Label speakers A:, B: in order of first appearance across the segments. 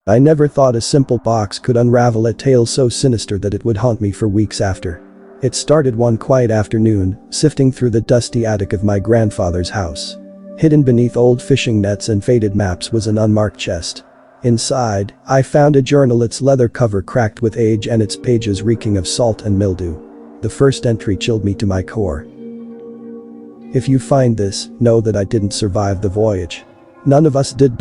A: I never thought a simple box could unravel a tale so sinister that it would haunt me for weeks after. It started one quiet afternoon, sifting through the dusty attic of my grandfather's house. Hidden beneath old fishing nets and faded maps was an unmarked chest. Inside, I found a journal, its leather cover cracked with age and its pages reeking of salt and mildew. The first entry chilled me to my core. "If you find this, know that I didn't survive the voyage. None of us did."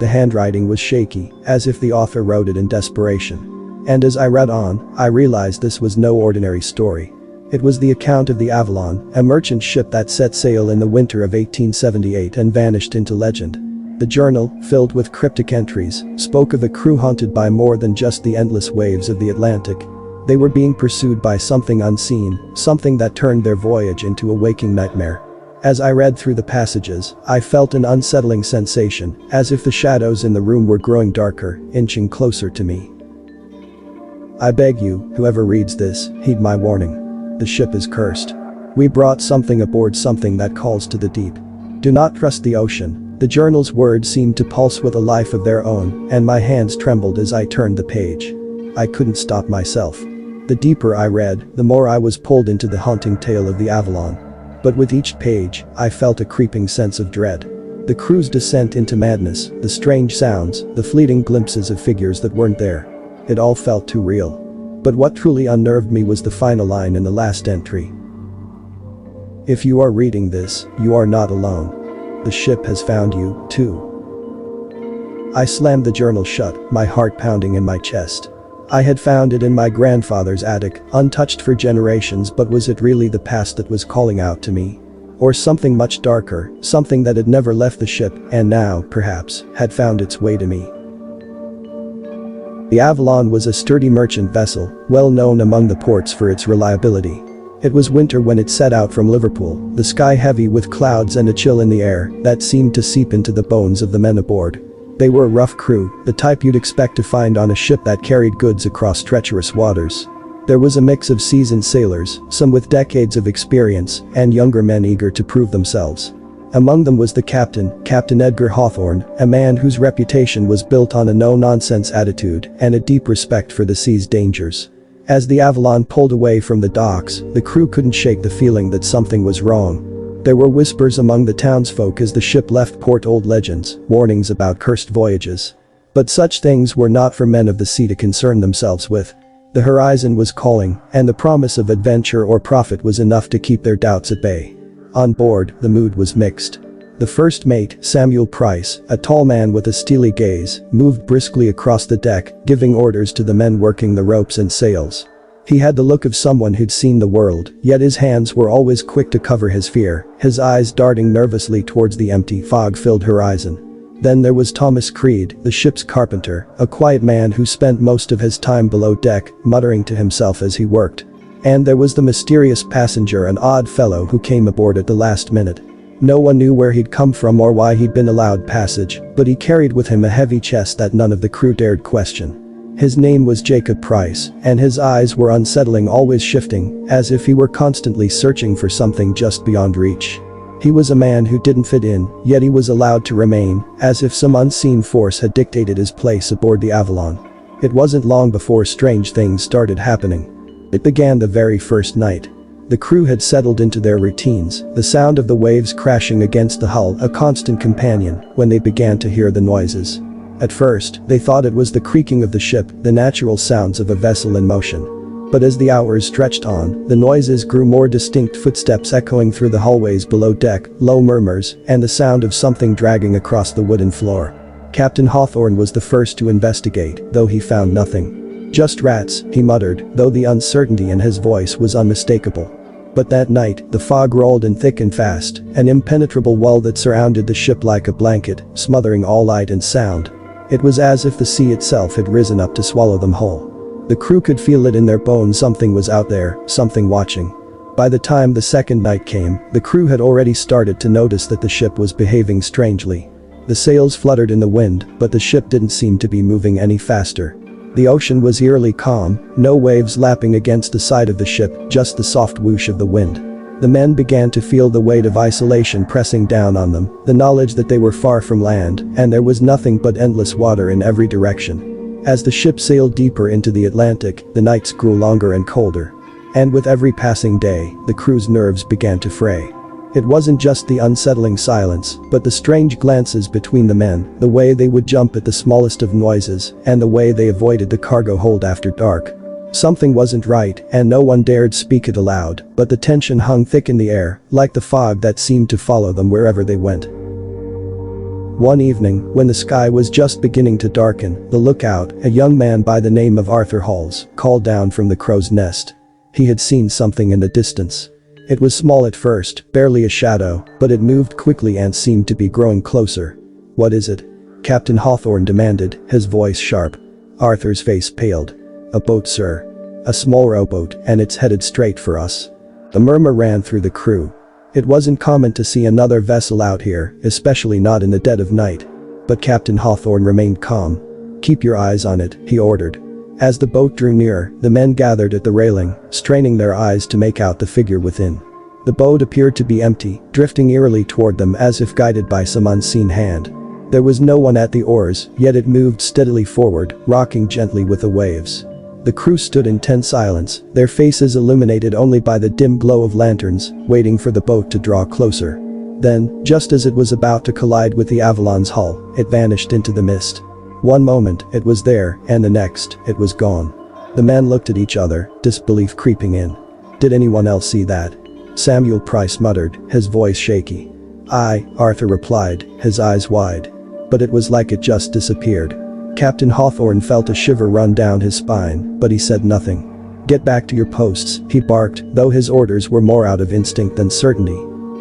A: The handwriting was shaky, as if the author wrote it in desperation. And as I read on, I realized this was no ordinary story. It was the account of the Avalon, a merchant ship that set sail in the winter of 1878 and vanished into legend. The journal, filled with cryptic entries, spoke of a crew haunted by more than just the endless waves of the Atlantic. They were being pursued by something unseen, something that turned their voyage into a waking nightmare. As I read through the passages, I felt an unsettling sensation, as if the shadows in the room were growing darker, inching closer to me. I beg you, whoever reads this, heed my warning. The ship is cursed. We brought something aboard, something that calls to the deep. Do not trust the ocean. The journal's words seemed to pulse with a life of their own, and my hands trembled as I turned the page. I couldn't stop myself. The deeper I read, the more I was pulled into the haunting tale of the Avalon. But with each page, I felt a creeping sense of dread. The crew's descent into madness, the strange sounds, the fleeting glimpses of figures that weren't there. It all felt too real. But what truly unnerved me was the final line in the last entry. "If you are reading this, you are not alone. The ship has found you, too." I slammed the journal shut, my heart pounding in my chest. I had found it in my grandfather's attic, untouched for generations, but was it really the past that was calling out to me? Or something much darker, something that had never left the ship and now, perhaps, had found its way to me? The Avalon was a sturdy merchant vessel, well known among the ports for its reliability. It was winter when it set out from Liverpool, the sky heavy with clouds and a chill in the air that seemed to seep into the bones of the men aboard. They were a rough crew, the type you'd expect to find on a ship that carried goods across treacherous waters. There was a mix of seasoned sailors, some with decades of experience, and younger men eager to prove themselves. Among them was the captain, Captain Edgar Hawthorne, a man whose reputation was built on a no-nonsense attitude and a deep respect for the sea's dangers. As the Avalon pulled away from the docks, the crew couldn't shake the feeling that something was wrong. There were whispers among the townsfolk as the ship left port, old legends, warnings about cursed voyages. But such things were not for men of the sea to concern themselves with. The horizon was calling, and the promise of adventure or profit was enough to keep their doubts at bay. On board, the mood was mixed. The first mate, Samuel Price, a tall man with a steely gaze, moved briskly across the deck, giving orders to the men working the ropes and sails. He had the look of someone who'd seen the world, yet his hands were always quick to cover his fear, his eyes darting nervously towards the empty, fog-filled horizon. Then there was Thomas Creed, the ship's carpenter, a quiet man who spent most of his time below deck, muttering to himself as he worked. And there was the mysterious passenger, an odd fellow who came aboard at the last minute. No one knew where he'd come from or why he'd been allowed passage, but he carried with him a heavy chest that none of the crew dared question. His name was Jacob Price, and his eyes were unsettling, always shifting, as if he were constantly searching for something just beyond reach. He was a man who didn't fit in, yet he was allowed to remain, as if some unseen force had dictated his place aboard the Avalon. It wasn't long before strange things started happening. It began the very first night. The crew had settled into their routines, the sound of the waves crashing against the hull a constant companion, when they began to hear the noises. At first, they thought it was the creaking of the ship, the natural sounds of a vessel in motion. But as the hours stretched on, the noises grew more distinct, footsteps echoing through the hallways below deck, low murmurs, and the sound of something dragging across the wooden floor. Captain Hawthorne was the first to investigate, though he found nothing. "Just rats," he muttered, though the uncertainty in his voice was unmistakable. But that night, the fog rolled in thick and fast, an impenetrable wall that surrounded the ship like a blanket, smothering all light and sound. It was as if the sea itself had risen up to swallow them whole. The crew could feel it in their bones, something was out there, something watching. By the time the second night came, the crew had already started to notice that the ship was behaving strangely. The sails fluttered in the wind, but the ship didn't seem to be moving any faster. The ocean was eerily calm, no waves lapping against the side of the ship, just the soft whoosh of the wind. The men began to feel the weight of isolation pressing down on them, the knowledge that they were far from land and there was nothing but endless water in every direction. As the ship sailed deeper into the Atlantic, the nights grew longer and colder. And with every passing day, the crew's nerves began to fray. It wasn't just the unsettling silence, but the strange glances between the men, the way they would jump at the smallest of noises, and the way they avoided the cargo hold after dark. Something wasn't right, and no one dared speak it aloud, but the tension hung thick in the air, like the fog that seemed to follow them wherever they went. One evening, when the sky was just beginning to darken, the lookout, a young man by the name of Arthur Halls, called down from the crow's nest. He had seen something in the distance. It was small at first, barely a shadow, but it moved quickly and seemed to be growing closer. "What is it?" Captain Hawthorne demanded, his voice sharp. Arthur's face paled. "A boat, sir. A small rowboat, and it's headed straight for us." A murmur ran through the crew. It wasn't common to see another vessel out here, especially not in the dead of night. But Captain Hawthorne remained calm. "Keep your eyes on it," he ordered. As the boat drew near, the men gathered at the railing, straining their eyes to make out the figure within. The boat appeared to be empty, drifting eerily toward them as if guided by some unseen hand. There was no one at the oars, yet it moved steadily forward, rocking gently with the waves. The crew stood in tense silence, their faces illuminated only by the dim glow of lanterns, waiting for the boat to draw closer. Then, just as it was about to collide with the Avalon's hull, it vanished into the mist. One moment, it was there, and the next, it was gone. The men looked at each other, disbelief creeping in. "Did anyone else see that?" Samuel Price muttered, his voice shaky. "Aye," Arthur replied, his eyes wide. "But it was like it just disappeared." Captain Hawthorne felt a shiver run down his spine, but he said nothing. "Get back to your posts," he barked, though his orders were more out of instinct than certainty.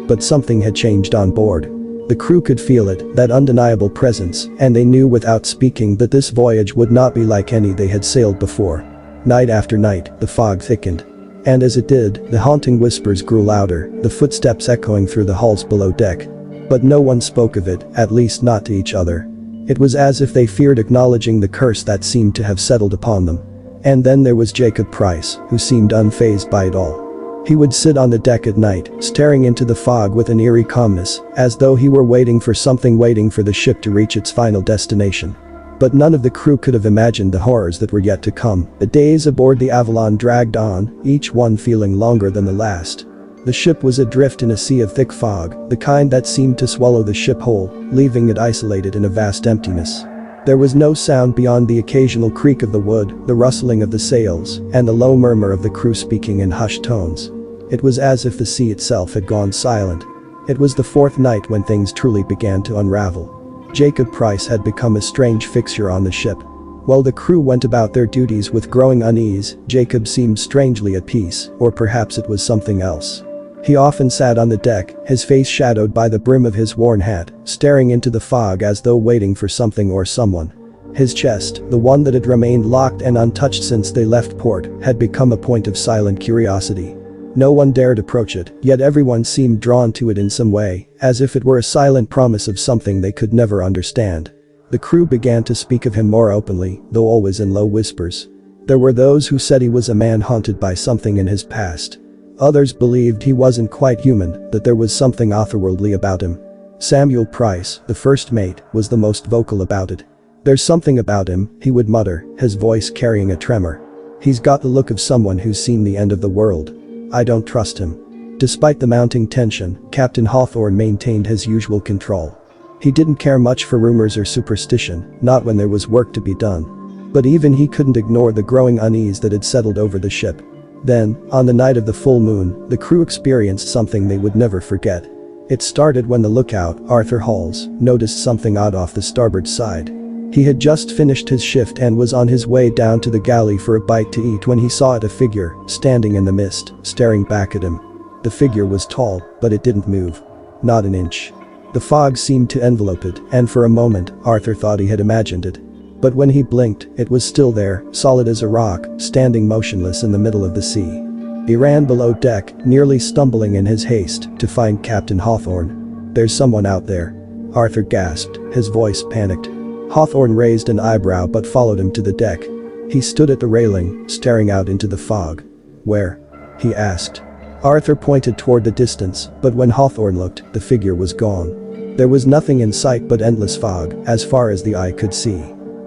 A: But something had changed on board. The crew could feel it, that undeniable presence, and they knew without speaking that this voyage would not be like any they had sailed before. Night after night, the fog thickened. And as it did, the haunting whispers grew louder, the footsteps echoing through the halls below deck. But no one spoke of it, at least not to each other. It was as if they feared acknowledging the curse that seemed to have settled upon them. And then there was Jacob Price, who seemed unfazed by it all. He would sit on the deck at night, staring into the fog with an eerie calmness, as though he were waiting for something, waiting for the ship to reach its final destination. But none of the crew could have imagined the horrors that were yet to come. The days aboard the Avalon dragged on, each one feeling longer than the last. The ship was adrift in a sea of thick fog, the kind that seemed to swallow the ship whole, leaving it isolated in a vast emptiness. There was no sound beyond the occasional creak of the wood, the rustling of the sails, and the low murmur of the crew speaking in hushed tones. It was as if the sea itself had gone silent. It was the fourth night when things truly began to unravel. Jacob Price had become a strange fixture on the ship. While the crew went about their duties with growing unease, Jacob seemed strangely at peace, or perhaps it was something else. He often sat on the deck, his face shadowed by the brim of his worn hat, staring into the fog as though waiting for something or someone. His chest, the one that had remained locked and untouched since they left port, had become a point of silent curiosity. No one dared approach it, yet everyone seemed drawn to it in some way, as if it were a silent promise of something they could never understand. The crew began to speak of him more openly, though always in low whispers. There were those who said he was a man haunted by something in his past. Others believed he wasn't quite human, that there was something otherworldly about him. Samuel Price, the first mate, was the most vocal about it. "There's something about him," he would mutter, his voice carrying a tremor. "He's got the look of someone who's seen the end of the world. I don't trust him." Despite the mounting tension, Captain Hawthorne maintained his usual control. He didn't care much for rumors or superstition, not when there was work to be done. But even he couldn't ignore the growing unease that had settled over the ship. Then, on the night of the full moon, the crew experienced something they would never forget. It started when the lookout, Arthur Halls, noticed something odd off the starboard side. He had just finished his shift and was on his way down to the galley for a bite to eat when he saw a figure, standing in the mist, staring back at him. The figure was tall, but it didn't move. Not an inch. The fog seemed to envelope it, and for a moment, Arthur thought he had imagined it. But when he blinked, it was still there, solid as a rock, standing motionless in the middle of the sea. He ran below deck, nearly stumbling in his haste, to find Captain Hawthorne. "There's someone out there," Arthur gasped, his voice panicked. Hawthorne raised an eyebrow but followed him to the deck. He stood at the railing, staring out into the fog. "Where?" he asked. Arthur pointed toward the distance, but when Hawthorne looked, the figure was gone. There was nothing in sight but endless fog, as far as the eye could see.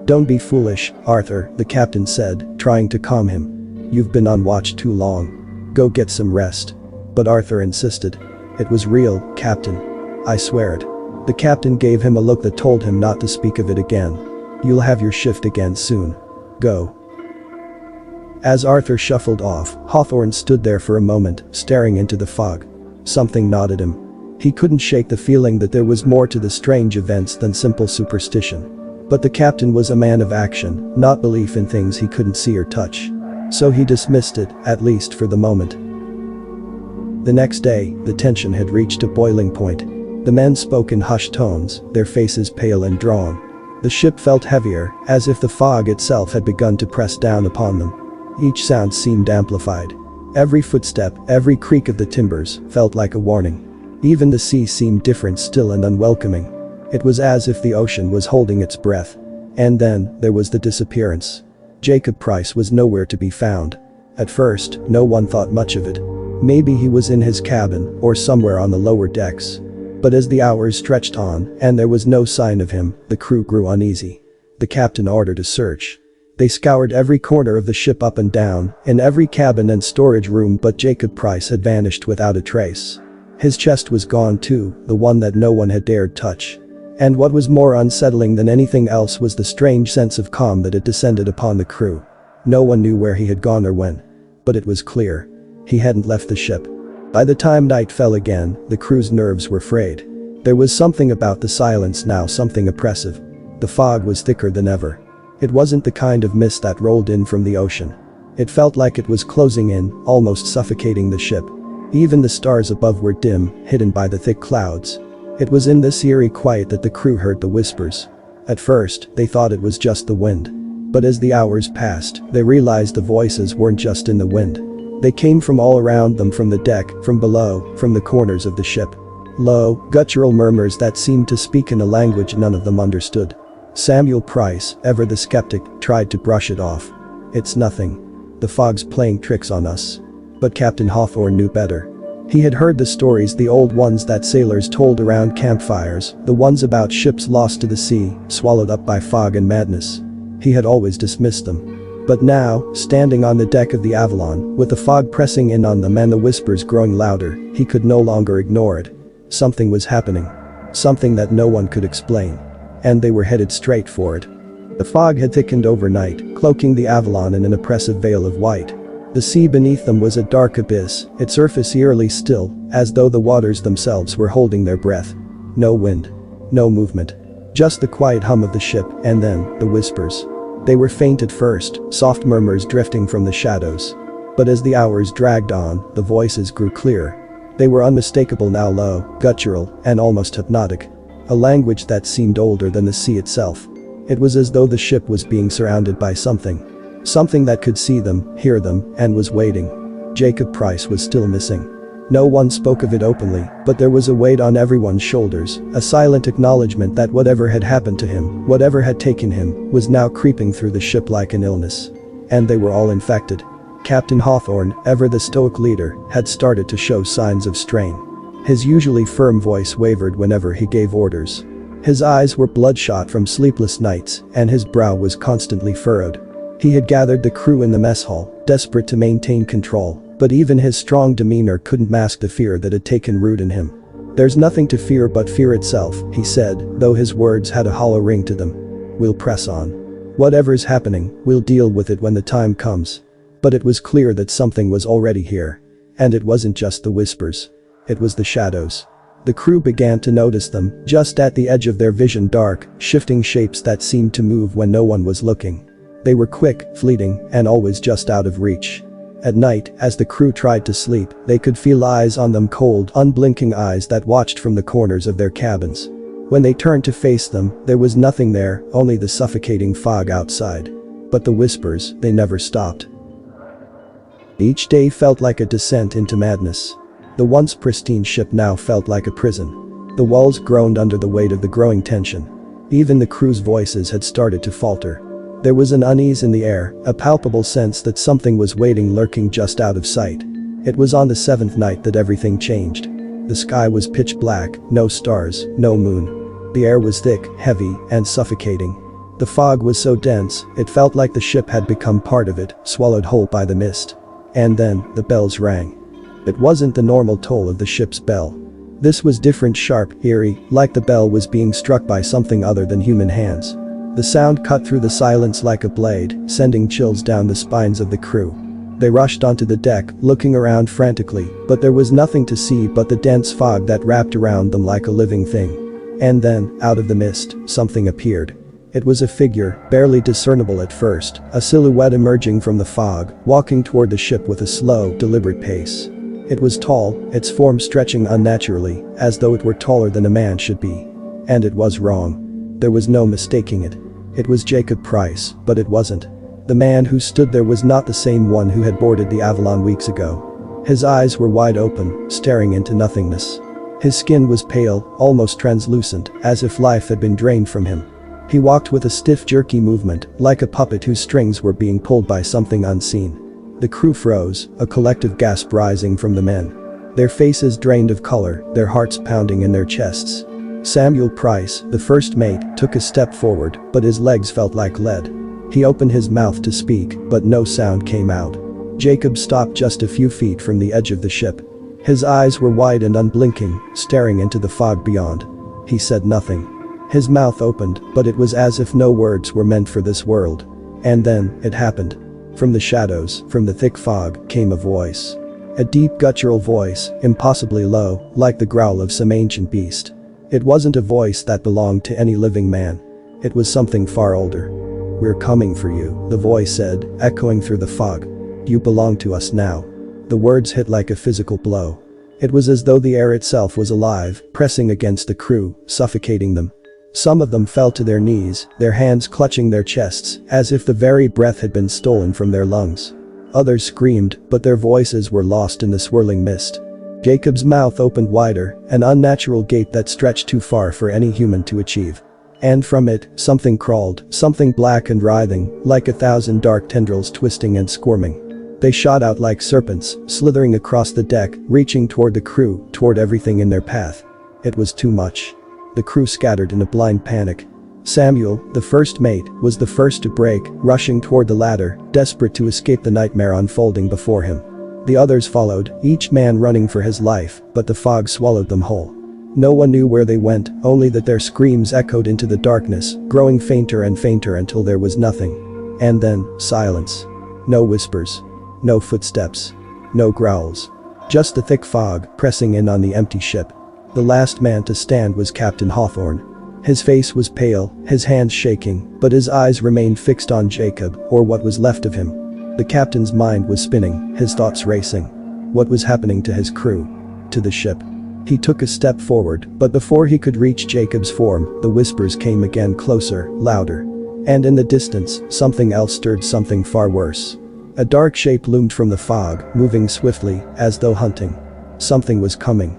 A: "Don't be foolish, Arthur," the captain said, trying to calm him. "You've been on watch too long. Go get some rest." But Arthur insisted. "It was real, Captain. I swear it." The captain gave him a look that told him not to speak of it again. "You'll have your shift again soon. Go." As Arthur shuffled off, Hawthorne stood there for a moment, staring into the fog. Something gnawed him. He couldn't shake the feeling that there was more to the strange events than simple superstition. But the captain was a man of action, not belief in things he couldn't see or touch. So he dismissed it, at least for the moment. The next day, the tension had reached a boiling point. The men spoke in hushed tones, their faces pale and drawn. The ship felt heavier, as if the fog itself had begun to press down upon them. Each sound seemed amplified. Every footstep, every creak of the timbers, felt like a warning. Even the sea seemed different, still and unwelcoming. It was as if the ocean was holding its breath. And then, there was the disappearance. Jacob Price was nowhere to be found. At first, no one thought much of it. Maybe he was in his cabin, or somewhere on the lower decks. But as the hours stretched on, and there was no sign of him, the crew grew uneasy. The captain ordered a search. They scoured every corner of the ship up and down, in every cabin and storage room, but Jacob Price had vanished without a trace. His chest was gone too, the one that no one had dared touch. And what was more unsettling than anything else was the strange sense of calm that had descended upon the crew. No one knew where he had gone or when. But it was clear. He hadn't left the ship. By the time night fell again, the crew's nerves were frayed. There was something about the silence now, something oppressive. The fog was thicker than ever. It wasn't the kind of mist that rolled in from the ocean. It felt like it was closing in, almost suffocating the ship. Even the stars above were dim, hidden by the thick clouds. It was in this eerie quiet that the crew heard the whispers. At first, they thought it was just the wind. But as the hours passed, they realized the voices weren't just in the wind. They came from all around them, from the deck, from below, from the corners of the ship. Low, guttural murmurs that seemed to speak in a language none of them understood. Samuel Price, ever the skeptic, tried to brush it off. "It's nothing. The fog's playing tricks on us." But Captain Hawthorne knew better. He had heard the stories, the old ones that sailors told around campfires, the ones about ships lost to the sea, swallowed up by fog and madness. He had always dismissed them. But now, standing on the deck of the Avalon, with the fog pressing in on them and the whispers growing louder, he could no longer ignore it. Something was happening. Something that no one could explain. And they were headed straight for it. The fog had thickened overnight, cloaking the Avalon in an oppressive veil of white. The sea beneath them was a dark abyss, its surface eerily still, as though the waters themselves were holding their breath. No wind. No movement. Just the quiet hum of the ship, and then, the whispers. They were faint at first, soft murmurs drifting from the shadows. But as the hours dragged on, the voices grew clearer. They were unmistakable now, low, guttural, and almost hypnotic. A language that seemed older than the sea itself. It was as though the ship was being surrounded by something. Something that could see them, hear them, and was waiting. Jacob Price was still missing. No one spoke of it openly, but there was a weight on everyone's shoulders, a silent acknowledgement that whatever had happened to him, whatever had taken him, was now creeping through the ship like an illness. And they were all infected. Captain Hawthorne, ever the stoic leader, had started to show signs of strain. His usually firm voice wavered whenever he gave orders. His eyes were bloodshot from sleepless nights, and his brow was constantly furrowed. He had gathered the crew in the mess hall, desperate to maintain control, but even his strong demeanor couldn't mask the fear that had taken root in him. "There's nothing to fear but fear itself," he said, though his words had a hollow ring to them. "We'll press on. Whatever's happening, we'll deal with it when the time comes." But it was clear that something was already here. And it wasn't just the whispers. It was the shadows. The crew began to notice them, just at the edge of their vision, dark, shifting shapes that seemed to move when no one was looking. They were quick, fleeting, and always just out of reach. At night, as the crew tried to sleep, they could feel eyes on them, cold, unblinking eyes that watched from the corners of their cabins. When they turned to face them, there was nothing there, only the suffocating fog outside. But the whispers, they never stopped. Each day felt like a descent into madness. The once pristine ship now felt like a prison. The walls groaned under the weight of the growing tension. Even the crew's voices had started to falter. There was an unease in the air, a palpable sense that something was waiting, lurking just out of sight. It was on the seventh night that everything changed. The sky was pitch black, no stars, no moon. The air was thick, heavy, and suffocating. The fog was so dense, it felt like the ship had become part of it, swallowed whole by the mist. And then, the bells rang. It wasn't the normal toll of the ship's bell. This was different, sharp, eerie, like the bell was being struck by something other than human hands. The sound cut through the silence like a blade, sending chills down the spines of the crew. They rushed onto the deck, looking around frantically, but there was nothing to see but the dense fog that wrapped around them like a living thing. And then, out of the mist, something appeared. It was a figure, barely discernible at first, a silhouette emerging from the fog, walking toward the ship with a slow, deliberate pace. It was tall, its form stretching unnaturally, as though it were taller than a man should be. And it was wrong. There was no mistaking it. It was Jacob Price, but it wasn't. The man who stood there was not the same one who had boarded the Avalon weeks ago. His eyes were wide open, staring into nothingness. His skin was pale, almost translucent, as if life had been drained from him. He walked with a stiff, jerky movement, like a puppet whose strings were being pulled by something unseen. The crew froze, a collective gasp rising from the men. Their faces drained of color, their hearts pounding in their chests. Samuel Price, the first mate, took a step forward, but his legs felt like lead. He opened his mouth to speak, but no sound came out. Jacob stopped just a few feet from the edge of the ship. His eyes were wide and unblinking, staring into the fog beyond. He said nothing. His mouth opened, but it was as if no words were meant for this world. And then, it happened. From the shadows, from the thick fog, came a voice. A deep guttural voice, impossibly low, like the growl of some ancient beast. It wasn't a voice that belonged to any living man. It was something far older. "We're coming for you," the voice said, echoing through the fog. "You belong to us now." The words hit like a physical blow. It was as though the air itself was alive, pressing against the crew, suffocating them. Some of them fell to their knees, their hands clutching their chests, as if the very breath had been stolen from their lungs. Others screamed, but their voices were lost in the swirling mist. Jacob's mouth opened wider, an unnatural gape that stretched too far for any human to achieve. And from it, something crawled, something black and writhing, like 1,000 dark tendrils twisting and squirming. They shot out like serpents, slithering across the deck, reaching toward the crew, toward everything in their path. It was too much. The crew scattered in a blind panic. Samuel, the first mate, was the first to break, rushing toward the ladder, desperate to escape the nightmare unfolding before him. The others followed, each man running for his life, but the fog swallowed them whole. No one knew where they went, only that their screams echoed into the darkness, growing fainter and fainter until there was nothing. And then, silence. No whispers. No footsteps. No growls. Just the thick fog, pressing in on the empty ship. The last man to stand was Captain Hawthorne. His face was pale, his hands shaking, but his eyes remained fixed on Jacob, or what was left of him. The captain's mind was spinning, his thoughts racing. What was happening to his crew? To the ship? He took a step forward, but before he could reach Jacob's form, the whispers came again, closer, louder. And in the distance, something else stirred, something far worse. A dark shape loomed from the fog, moving swiftly, as though hunting. Something was coming.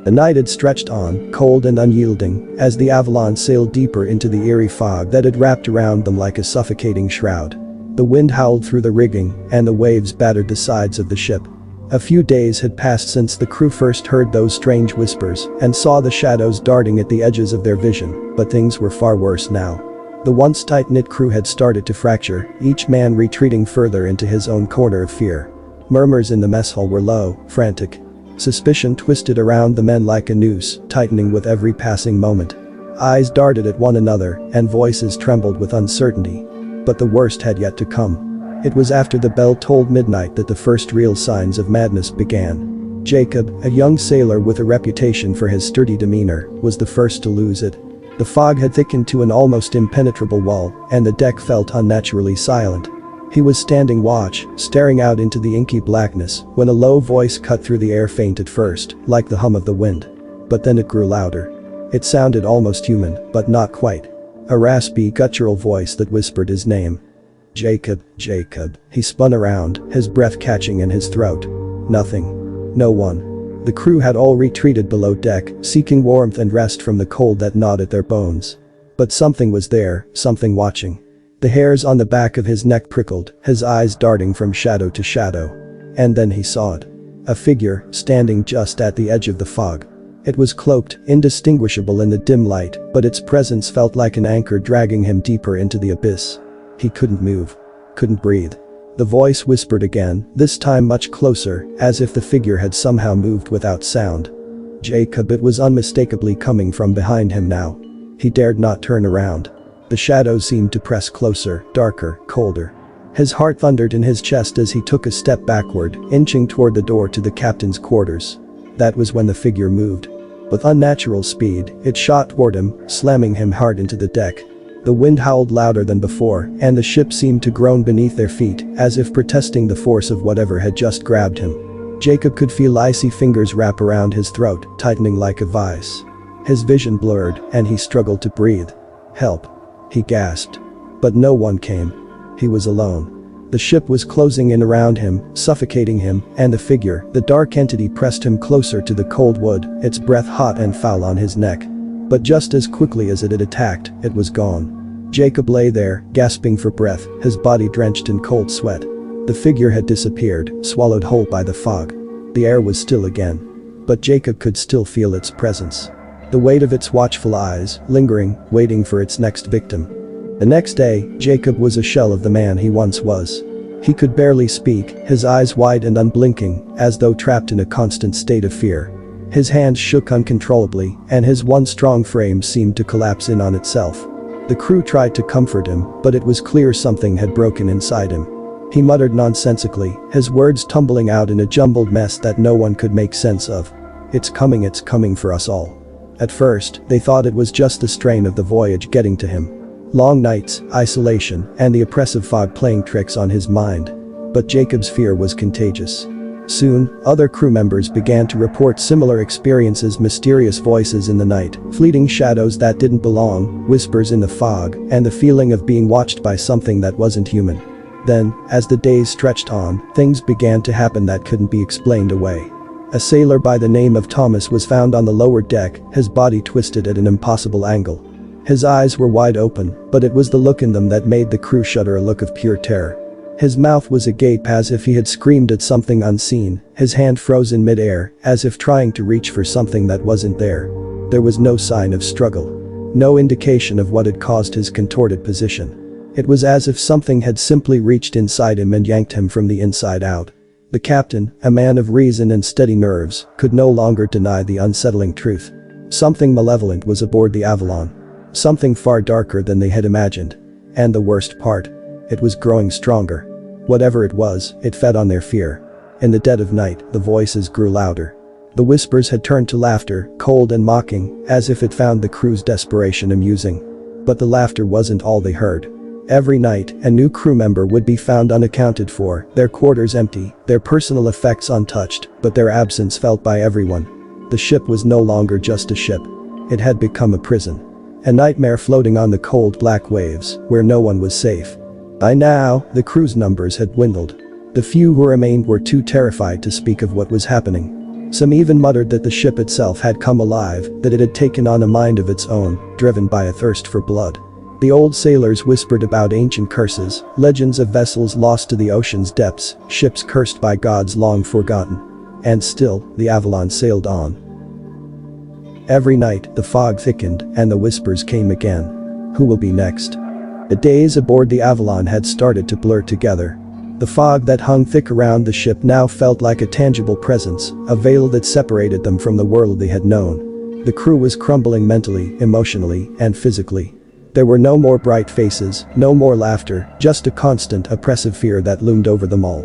A: The night had stretched on, cold and unyielding, as the Avalon sailed deeper into the eerie fog that had wrapped around them like a suffocating shroud. The wind howled through the rigging, and the waves battered the sides of the ship. A few days had passed since the crew first heard those strange whispers and saw the shadows darting at the edges of their vision, but things were far worse now. The once tight-knit crew had started to fracture, each man retreating further into his own corner of fear. Murmurs in the mess hall were low, frantic. Suspicion twisted around the men like a noose, tightening with every passing moment. Eyes darted at one another, and voices trembled with uncertainty. But the worst had yet to come. It was after the bell tolled midnight that the first real signs of madness began. Jacob, a young sailor with a reputation for his sturdy demeanor, was the first to lose it. The fog had thickened to an almost impenetrable wall, and the deck felt unnaturally silent. He was standing watch, staring out into the inky blackness, when a low voice cut through the air, faint at first, like the hum of the wind. But then it grew louder. It sounded almost human, but not quite. A raspy, guttural voice that whispered his name. "Jacob, Jacob." He spun around, his breath catching in his throat. Nothing. No one. The crew had all retreated below deck, seeking warmth and rest from the cold that gnawed at their bones. But something was there, something watching. The hairs on the back of his neck prickled, his eyes darting from shadow to shadow. And then he saw it. A figure, standing just at the edge of the fog. It was cloaked, indistinguishable in the dim light, but its presence felt like an anchor dragging him deeper into the abyss. He couldn't move. Couldn't breathe. The voice whispered again, this time much closer, as if the figure had somehow moved without sound. Jacob, it was unmistakably coming from behind him now. He dared not turn around. The shadows seemed to press closer, darker, colder. His heart thundered in his chest as he took a step backward, inching toward the door to the captain's quarters. That was when the figure moved. With unnatural speed, it shot toward him, slamming him hard into the deck. The wind howled louder than before, and the ship seemed to groan beneath their feet, as if protesting the force of whatever had just grabbed him. Jacob could feel icy fingers wrap around his throat, tightening like a vice. His vision blurred, and he struggled to breathe. Help. He gasped. But no one came. He was alone. The ship was closing in around him, suffocating him, and the figure, the dark entity, pressed him closer to the cold wood, its breath hot and foul on his neck. But just as quickly as it had attacked, it was gone. Jacob lay there, gasping for breath, his body drenched in cold sweat. The figure had disappeared, swallowed whole by the fog. The air was still again. But Jacob could still feel its presence. The weight of its watchful eyes, lingering, waiting for its next victim. The next day, Jacob was a shell of the man he once was. He could barely speak, his eyes wide and unblinking, as though trapped in a constant state of fear. His hands shook uncontrollably, and his once strong frame seemed to collapse in on itself. The crew tried to comfort him, but it was clear something had broken inside him. He muttered nonsensically, his words tumbling out in a jumbled mess that no one could make sense of. It's coming for us all. At first, they thought it was just the strain of the voyage getting to him. Long nights, isolation, and the oppressive fog playing tricks on his mind. But Jacob's fear was contagious. Soon, other crew members began to report similar experiences, mysterious voices in the night, fleeting shadows that didn't belong, whispers in the fog, and the feeling of being watched by something that wasn't human. Then, as the days stretched on, things began to happen that couldn't be explained away. A sailor by the name of Thomas was found on the lower deck, his body twisted at an impossible angle. His eyes were wide open, but it was the look in them that made the crew shudder, a look of pure terror. His mouth was agape as if he had screamed at something unseen, his hand froze in midair, as if trying to reach for something that wasn't there. There was no sign of struggle. No indication of what had caused his contorted position. It was as if something had simply reached inside him and yanked him from the inside out. The captain, a man of reason and steady nerves, could no longer deny the unsettling truth. Something malevolent was aboard the Avalon. Something far darker than they had imagined. And the worst part, it was growing stronger. Whatever it was, it fed on their fear. In the dead of night, the voices grew louder. The whispers had turned to laughter, cold and mocking, as if it found the crew's desperation amusing. But the laughter wasn't all they heard. Every night, a new crew member would be found unaccounted for, their quarters empty, their personal effects untouched, but their absence felt by everyone. The ship was no longer just a ship. It had become a prison. A nightmare floating on the cold black waves, where no one was safe. By now, the crew's numbers had dwindled. The few who remained were too terrified to speak of what was happening. Some even muttered that the ship itself had come alive, that it had taken on a mind of its own, driven by a thirst for blood. The old sailors whispered about ancient curses, legends of vessels lost to the ocean's depths, ships cursed by gods long forgotten. And still, the Avalon sailed on. Every night, the fog thickened, and the whispers came again. Who will be next? The days aboard the Avalon had started to blur together. The fog that hung thick around the ship now felt like a tangible presence, a veil that separated them from the world they had known. The crew was crumbling mentally, emotionally, and physically. There were no more bright faces, no more laughter, just a constant, oppressive fear that loomed over them all.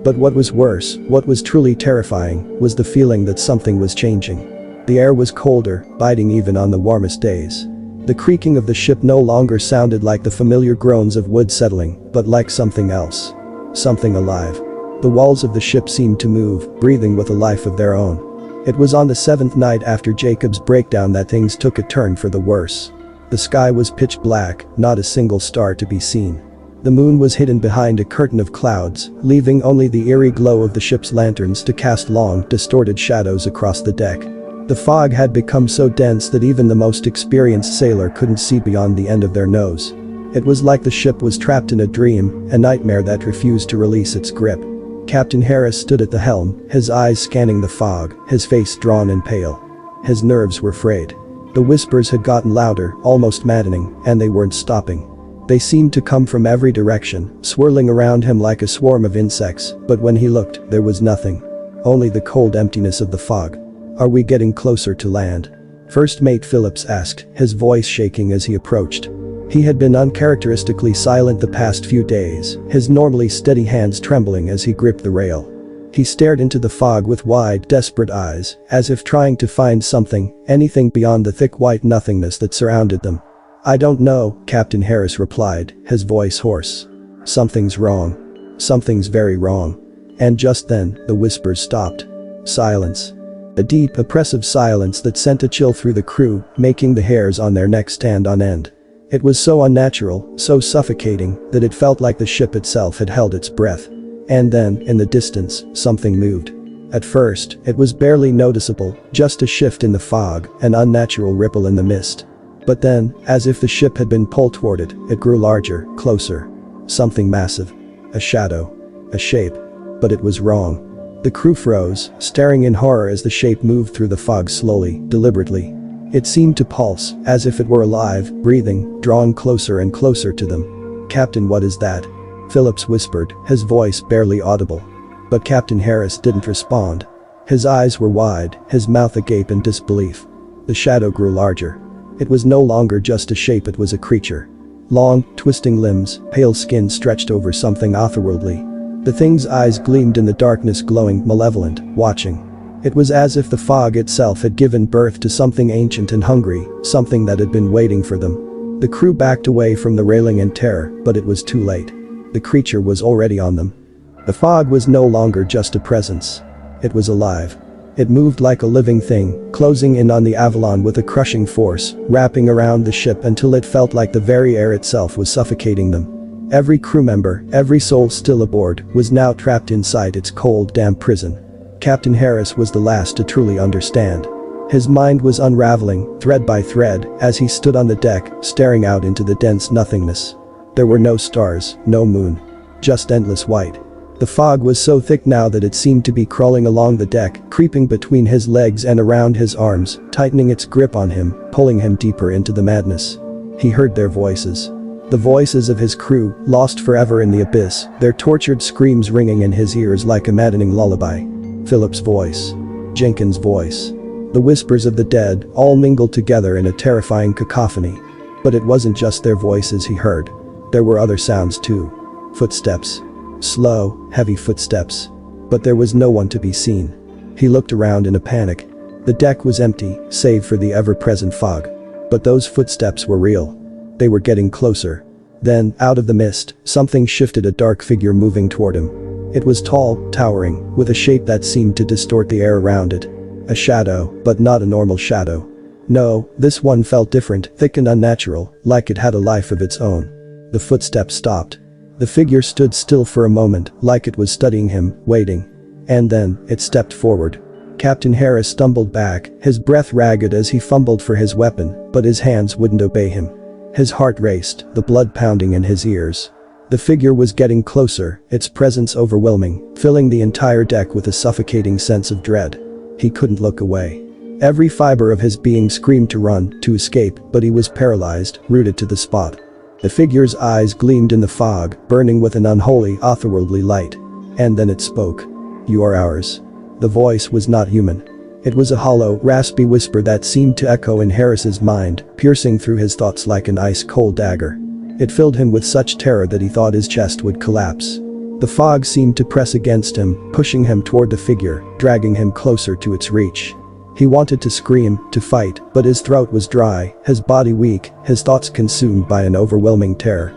A: But what was worse, what was truly terrifying, was the feeling that something was changing. The air was colder, biting even on the warmest days. The creaking of the ship no longer sounded like the familiar groans of wood settling, but like something else. Something alive. The walls of the ship seemed to move, breathing with a life of their own. It was on the 7th night after Jacob's breakdown that things took a turn for the worse. The sky was pitch black, not a single star to be seen. The moon was hidden behind a curtain of clouds, leaving only the eerie glow of the ship's lanterns to cast long, distorted shadows across the deck. The fog had become so dense that even the most experienced sailor couldn't see beyond the end of their nose. It was like the ship was trapped in a dream, a nightmare that refused to release its grip. Captain Harris stood at the helm, his eyes scanning the fog, his face drawn and pale. His nerves were frayed. The whispers had gotten louder, almost maddening, and they weren't stopping. They seemed to come from every direction, swirling around him like a swarm of insects, but when he looked, there was nothing. Only the cold emptiness of the fog. "Are we getting closer to land?" First Mate Phillips asked, his voice shaking as he approached. He had been uncharacteristically silent the past few days, his normally steady hands trembling as he gripped the rail. He stared into the fog with wide, desperate eyes, as if trying to find something, anything beyond the thick white nothingness that surrounded them. "I don't know," Captain Harris replied, his voice hoarse. "Something's wrong. Something's very wrong." And just then, the whispers stopped. Silence. A deep, oppressive silence that sent a chill through the crew, making the hairs on their necks stand on end. It was so unnatural, so suffocating, that it felt like the ship itself had held its breath. And then, in the distance, something moved. At first, it was barely noticeable, just a shift in the fog, an unnatural ripple in the mist. But then, as if the ship had been pulled toward it, it grew larger, closer. Something massive. A shadow. A shape. But it was wrong. The crew froze, staring in horror as the shape moved through the fog slowly, deliberately. It seemed to pulse, as if it were alive, breathing, drawing closer and closer to them. "Captain, what is that?" Phillips whispered, his voice barely audible. But Captain Harris didn't respond. His eyes were wide, his mouth agape in disbelief. The shadow grew larger. It was no longer just a shape, it was a creature. Long, twisting limbs, pale skin stretched over something otherworldly. The thing's eyes gleamed in the darkness, glowing, malevolent, watching. It was as if the fog itself had given birth to something ancient and hungry, something that had been waiting for them. The crew backed away from the railing in terror, but it was too late. The creature was already on them. The fog was no longer just a presence. It was alive. It moved like a living thing, closing in on the Avalon with a crushing force, wrapping around the ship until it felt like the very air itself was suffocating them. Every crew member, every soul still aboard, was now trapped inside its cold, damp prison. Captain Harris was the last to truly understand. His mind was unraveling, thread by thread, as he stood on the deck, staring out into the dense nothingness. There were no stars, no moon. Just endless white. The fog was so thick now that it seemed to be crawling along the deck, creeping between his legs and around his arms, tightening its grip on him, pulling him deeper into the madness. He heard their voices. The voices of his crew, lost forever in the abyss, their tortured screams ringing in his ears like a maddening lullaby. Philip's voice. Jenkins' voice. The whispers of the dead, all mingled together in a terrifying cacophony. But it wasn't just their voices he heard. There were other sounds too. Footsteps. Slow, heavy footsteps. But there was no one to be seen. He looked around in a panic. The deck was empty, save for the ever-present fog. But those footsteps were real. They were getting closer. Then, out of the mist, something shifted, a dark figure moving toward him. It was tall, towering, with a shape that seemed to distort the air around it. A shadow, but not a normal shadow. No, this one felt different, thick and unnatural, like it had a life of its own. The footsteps stopped. The figure stood still for a moment, like it was studying him, waiting. And then, it stepped forward. Captain Harris stumbled back, his breath ragged as he fumbled for his weapon, but his hands wouldn't obey him. His heart raced, the blood pounding in his ears. The figure was getting closer, its presence overwhelming, filling the entire deck with a suffocating sense of dread. He couldn't look away. Every fiber of his being screamed to run, to escape, but he was paralyzed, rooted to the spot. The figure's eyes gleamed in the fog, burning with an unholy, otherworldly light. And then it spoke. "You are ours." The voice was not human. It was a hollow, raspy whisper that seemed to echo in Harris's mind, piercing through his thoughts like an ice-cold dagger. It filled him with such terror that he thought his chest would collapse. The fog seemed to press against him, pushing him toward the figure, dragging him closer to its reach. He wanted to scream, to fight, but his throat was dry, his body weak, his thoughts consumed by an overwhelming terror.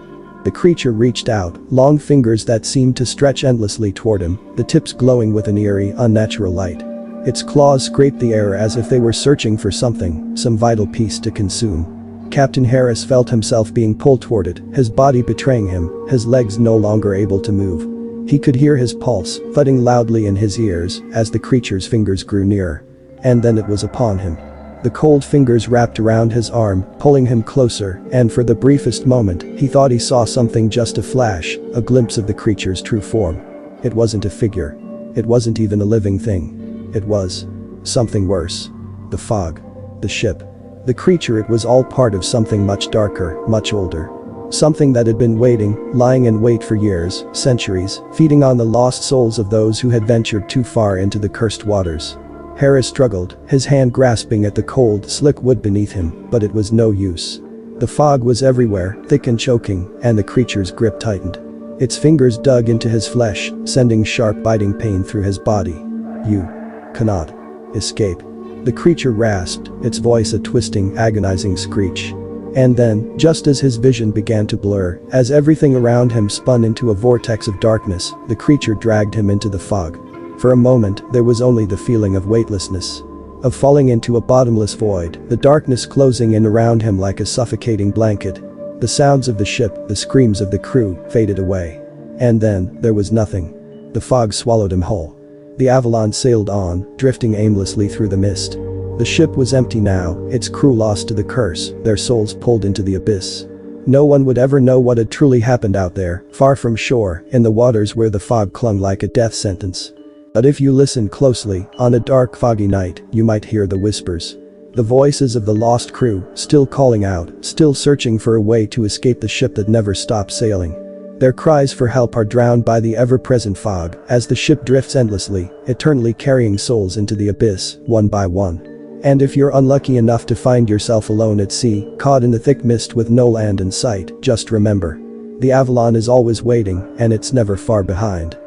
A: The creature reached out, long fingers that seemed to stretch endlessly toward him, the tips glowing with an eerie, unnatural light. Its claws scraped the air as if they were searching for something, some vital piece to consume. Captain Harris felt himself being pulled toward it, his body betraying him, his legs no longer able to move. He could hear his pulse, thudding loudly in his ears, as the creature's fingers grew nearer. And then it was upon him. The cold fingers wrapped around his arm, pulling him closer, and for the briefest moment, he thought he saw something, just a flash, a glimpse of the creature's true form. It wasn't a figure. It wasn't even a living thing. It was something worse. The fog. The ship. The creature. It was all part of something much darker, much older. Something that had been waiting, lying in wait for years, centuries, feeding on the lost souls of those who had ventured too far into the cursed waters. Harris struggled, his hand grasping at the cold, slick wood beneath him, but it was no use. The fog was everywhere, thick and choking, and the creature's grip tightened. Its fingers dug into his flesh, sending sharp biting pain through his body. "You cannot escape," the creature rasped, its voice a twisting, agonizing screech. And then, just as his vision began to blur, as everything around him spun into a vortex of darkness, the creature dragged him into the fog. For a moment, there was only the feeling of weightlessness. Of falling into a bottomless void, the darkness closing in around him like a suffocating blanket. The sounds of the ship, the screams of the crew, faded away. And then, there was nothing. The fog swallowed him whole. The Avalon sailed on, drifting aimlessly through the mist. The ship was empty now, its crew lost to the curse, their souls pulled into the abyss. No one would ever know what had truly happened out there, far from shore, in the waters where the fog clung like a death sentence. But if you listened closely, on a dark foggy night, you might hear the whispers. The voices of the lost crew, still calling out, still searching for a way to escape the ship that never stopped sailing. Their cries for help are drowned by the ever-present fog, as the ship drifts endlessly, eternally carrying souls into the abyss, one by one. And if you're unlucky enough to find yourself alone at sea, caught in the thick mist with no land in sight, just remember. The Avalon is always waiting, and it's never far behind.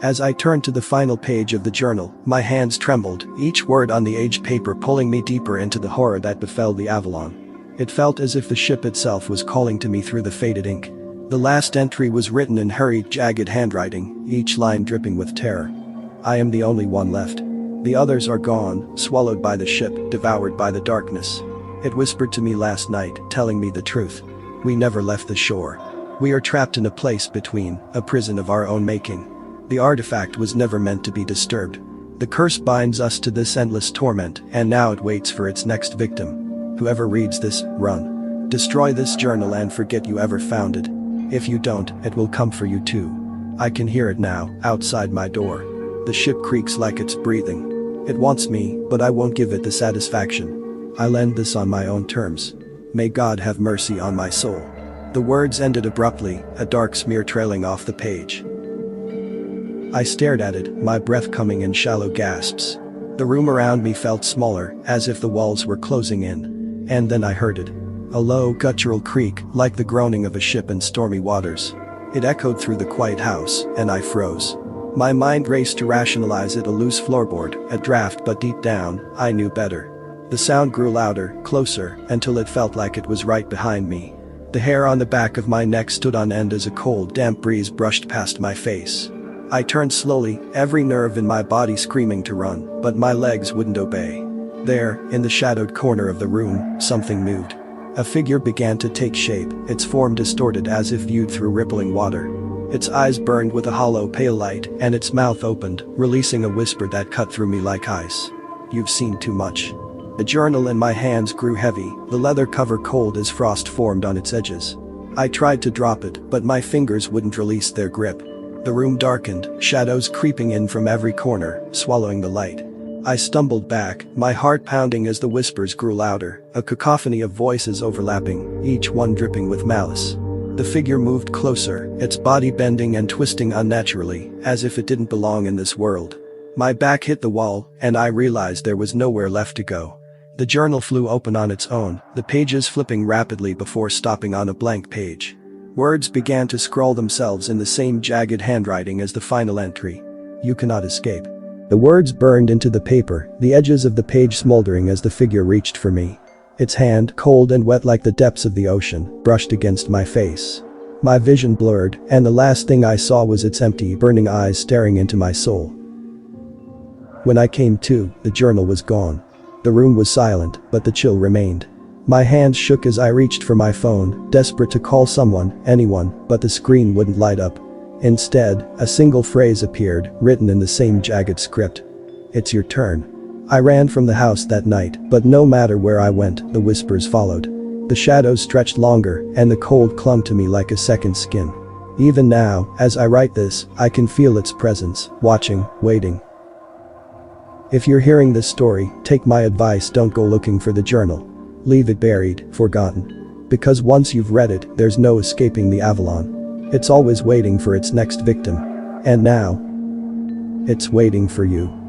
A: As I turned to the final page of the journal, my hands trembled, each word on the aged paper pulling me deeper into the horror that befell the Avalon. It felt as if the ship itself was calling to me through the faded ink. The last entry was written in hurried, jagged handwriting, each line dripping with terror. I am the only one left. The others are gone, swallowed by the ship, devoured by the darkness. It whispered to me last night, telling me the truth. We never left the shore. We are trapped in a place between, a prison of our own making. The artifact was never meant to be disturbed. The curse binds us to this endless torment, and now it waits for its next victim. Whoever reads this, run. Destroy this journal and forget you ever found it. If you don't, it will come for you too. I can hear it now, outside my door. The ship creaks like it's breathing. It wants me, but I won't give it the satisfaction. I'll end this on my own terms. May God have mercy on my soul. The words ended abruptly, a dark smear trailing off the page. I stared at it, my breath coming in shallow gasps. The room around me felt smaller, as if the walls were closing in. And then I heard it. A low, guttural creak, like the groaning of a ship in stormy waters. It echoed through the quiet house, and I froze. My mind raced to rationalize it, a loose floorboard, a draft, but deep down, I knew better. The sound grew louder, closer, until it felt like it was right behind me. The hair on the back of my neck stood on end as a cold, damp breeze brushed past my face. I turned slowly, every nerve in my body screaming to run, but my legs wouldn't obey. There, in the shadowed corner of the room, something moved. A figure began to take shape, its form distorted as if viewed through rippling water. Its eyes burned with a hollow pale light, and its mouth opened, releasing a whisper that cut through me like ice. You've seen too much. The journal in my hands grew heavy, the leather cover cold as frost formed on its edges. I tried to drop it, but my fingers wouldn't release their grip. The room darkened, shadows creeping in from every corner, swallowing the light. I stumbled back, my heart pounding as the whispers grew louder, a cacophony of voices overlapping, each one dripping with malice. The figure moved closer, its body bending and twisting unnaturally, as if it didn't belong in this world. My back hit the wall, and I realized there was nowhere left to go. The journal flew open on its own, the pages flipping rapidly before stopping on a blank page. Words began to scrawl themselves in the same jagged handwriting as the final entry. You cannot escape. The words burned into the paper, the edges of the page smoldering as the figure reached for me. Its hand, cold and wet like the depths of the ocean, brushed against my face. My vision blurred, and the last thing I saw was its empty, burning eyes staring into my soul. When I came to, the journal was gone. The room was silent, but the chill remained. My hands shook as I reached for my phone, desperate to call someone, anyone, but the screen wouldn't light up. Instead, a single phrase appeared, written in the same jagged script. It's your turn. I ran from the house that night, but no matter where I went, the whispers followed. The shadows stretched longer, and the cold clung to me like a second skin. Even now, as I write this, I can feel its presence, watching, waiting. If you're hearing this story, take my advice, don't go looking for the journal. Leave it buried, forgotten. Because once you've read it, there's no escaping the Avalon. It's always waiting for its next victim. And now, it's waiting for you.